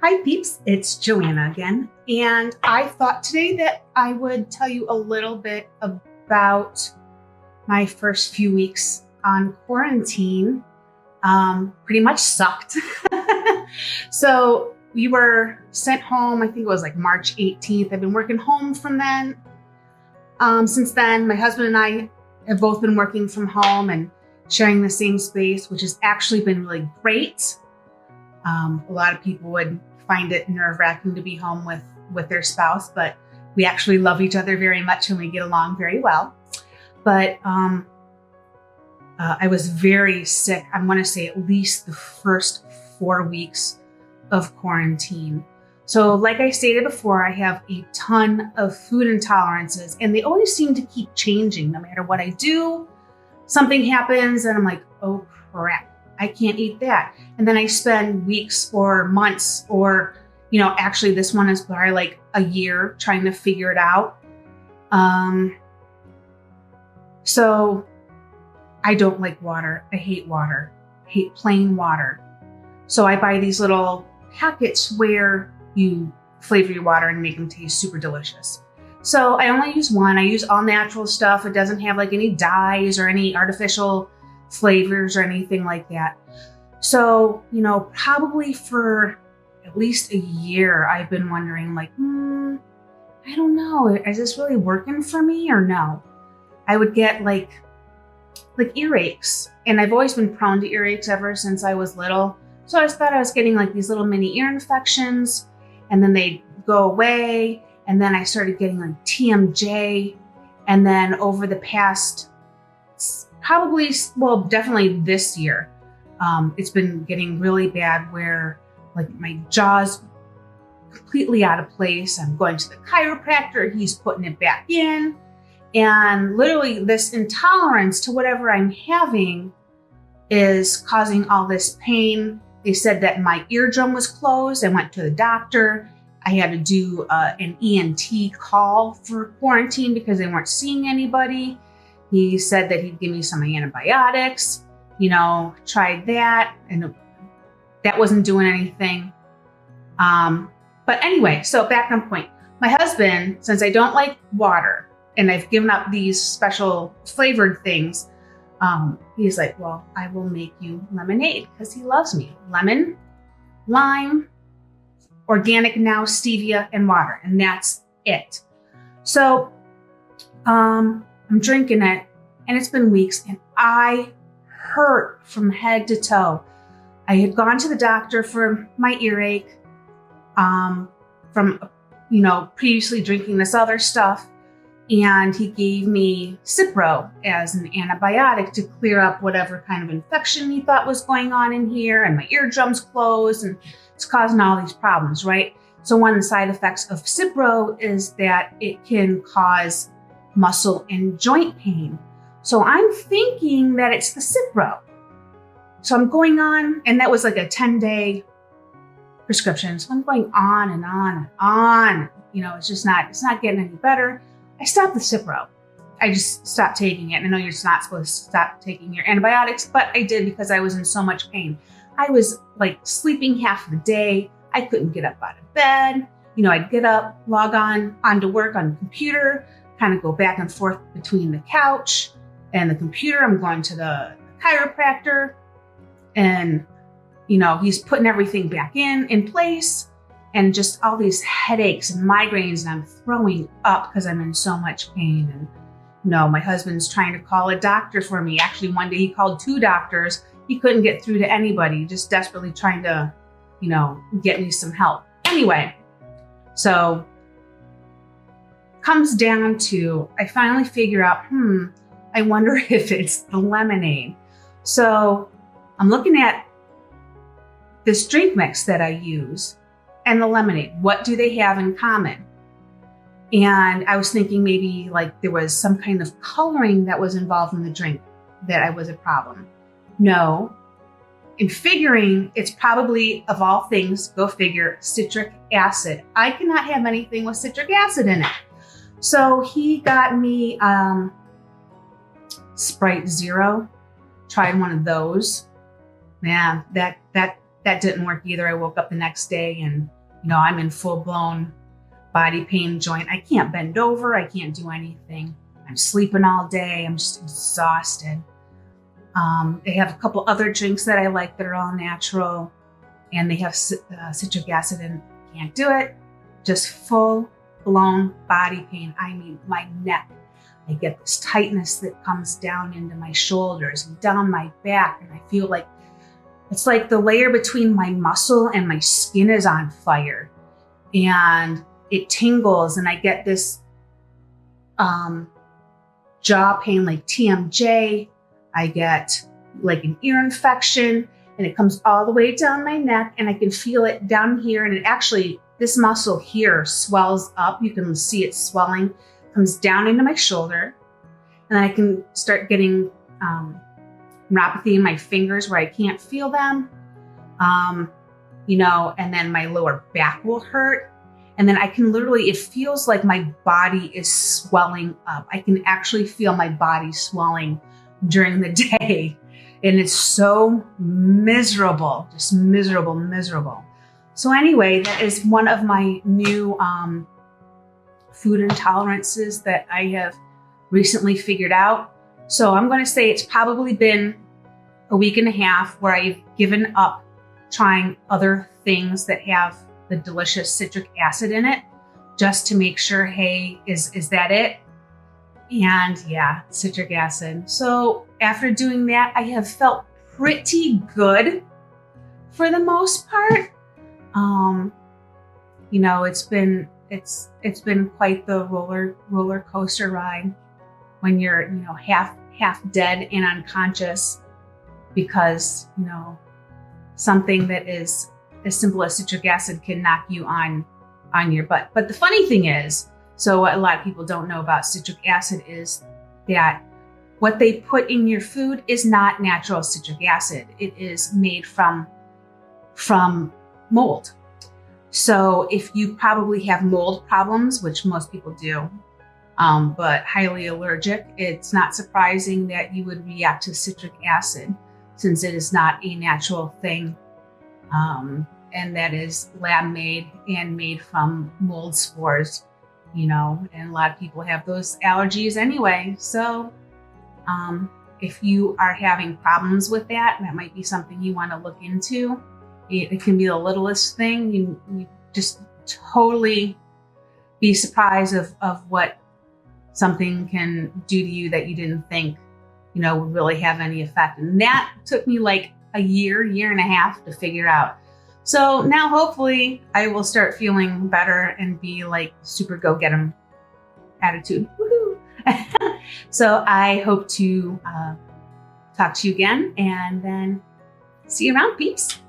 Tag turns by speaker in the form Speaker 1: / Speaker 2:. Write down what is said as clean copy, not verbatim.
Speaker 1: Hi peeps, it's Joanna again, and I thought today that I would tell you a little bit about my first few weeks on quarantine. Pretty much sucked. So we were sent home, I think it was like March 18th. I've been working home from then. Since then, my husband and I have both been working from home and sharing the same space, which has actually been really great. A lot of people would find it nerve-wracking to be home with their spouse, but we actually love each other very much and we get along very well. But I was very sick. I want to say at least the first 4 weeks of quarantine. So like I stated before, I have a ton of food intolerances and they always seem to keep changing. No matter what I do, something happens and I'm like, oh crap, I can't eat that. And then I spend weeks or months or, actually this one is probably like a year trying to figure it out. So I don't like water. I hate water. I hate plain water. So I buy these little packets where you flavor your water and make them taste super delicious. So I only use one. I use all natural stuff. It doesn't have like any dyes or any artificial flavors or anything like that. So, probably for at least a year, I've been wondering like, I don't know, is this really working for me or no? I would get like earaches, and I've always been prone to earaches ever since I was little. So I just thought I was getting like these little mini ear infections and then they'd go away. And then I started getting like TMJ. And then over the past, definitely this year, it's been getting really bad where like my jaw's completely out of place. I'm going to the chiropractor, he's putting it back in. And literally this intolerance to whatever I'm having is causing all this pain. They said that my eardrum was closed. I went to the doctor. I had to do an ENT call for quarantine because they weren't seeing anybody. He said that he'd give me some antibiotics, tried that, and that wasn't doing anything. But anyway, so back on point. My husband, since I don't like water and I've given up these special flavored things, he's like, well, I will make you lemonade because he loves me. Lemon, lime, organic now, stevia, and water. And that's it. So I'm drinking it and it's been weeks and I hurt from head to toe. I had gone to the doctor for my earache from, previously drinking this other stuff. And he gave me Cipro as an antibiotic to clear up whatever kind of infection he thought was going on in here. And my eardrum's closed and it's causing all these problems, right? So one of the side effects of Cipro is that it can cause muscle and joint pain. So I'm thinking that it's the Cipro. So I'm going on, and that was like a 10-day prescription. So I'm going on and on and on. It's not getting any better. I stopped the Cipro. I just stopped taking it. I know you're not supposed to stop taking your antibiotics, but I did because I was in so much pain. I was like sleeping half the day. I couldn't get up out of bed. I'd get up, log onto work on the computer, kind of go back and forth between the couch and the computer. I'm going to the chiropractor and, he's putting everything back in place. And just all these headaches and migraines, and I'm throwing up because I'm in so much pain. And my husband's trying to call a doctor for me. Actually, one day he called 2 doctors. He couldn't get through to anybody, just desperately trying to, get me some help. Anyway, so comes down to, I finally figure out, I wonder if it's the lemonade. So I'm looking at this drink mix that I use and the lemonade. What do they have in common? And I was thinking maybe like there was some kind of coloring that was involved in the drink that I was a problem. No. In figuring, it's probably, of all things, go figure, citric acid. I cannot have anything with citric acid in it. So he got me Sprite Zero. Tried one of those. Man, that that didn't work either. I woke up the next day and, I'm in full-blown body pain, joint. I can't bend over. I can't do anything. I'm sleeping all day. I'm just exhausted. They have a couple other drinks that I like that are all natural, and they have citric acid, and can't do it. Just full-blown body pain. I mean, my neck. I get this tightness that comes down into my shoulders and down my back, and I feel like it's like the layer between my muscle and my skin is on fire, and it tingles, and I get this jaw pain like TMJ. I get like an ear infection, and it comes all the way down my neck, and I can feel it down here, and it actually, this muscle here swells up. You can see it swelling, comes down into my shoulder, and then I can start getting neuropathy in my fingers where I can't feel them, and then my lower back will hurt. And then I can literally, it feels like my body is swelling up. I can actually feel my body swelling during the day. And it's so miserable, just miserable, miserable. So anyway, that is one of my new food intolerances that I have recently figured out. So I'm going to say it's probably been a week and a half where I've given up trying other things that have the delicious citric acid in it, just to make sure, hey, is that it? And yeah, citric acid. So after doing that, I have felt pretty good for the most part. It's been quite the roller coaster ride when you're, half dead and unconscious because, something that is as simple as citric acid can knock you on your butt. But the funny thing is, so what a lot of people don't know about citric acid is that what they put in your food is not natural citric acid. It is made from mold. So if you probably have mold problems, which most people do, but highly allergic, it's not surprising that you would react to citric acid since it is not a natural thing. And that is lab made and made from mold spores, and a lot of people have those allergies anyway. So if you are having problems with that, that might be something you want to look into. It can be the littlest thing. You just totally be surprised of what something can do to you that you didn't think, would really have any effect. And that took me like a year and a half to figure out. So now hopefully I will start feeling better and be like super go get 'em attitude. Woohoo! So I hope to talk to you again and then see you around, peeps.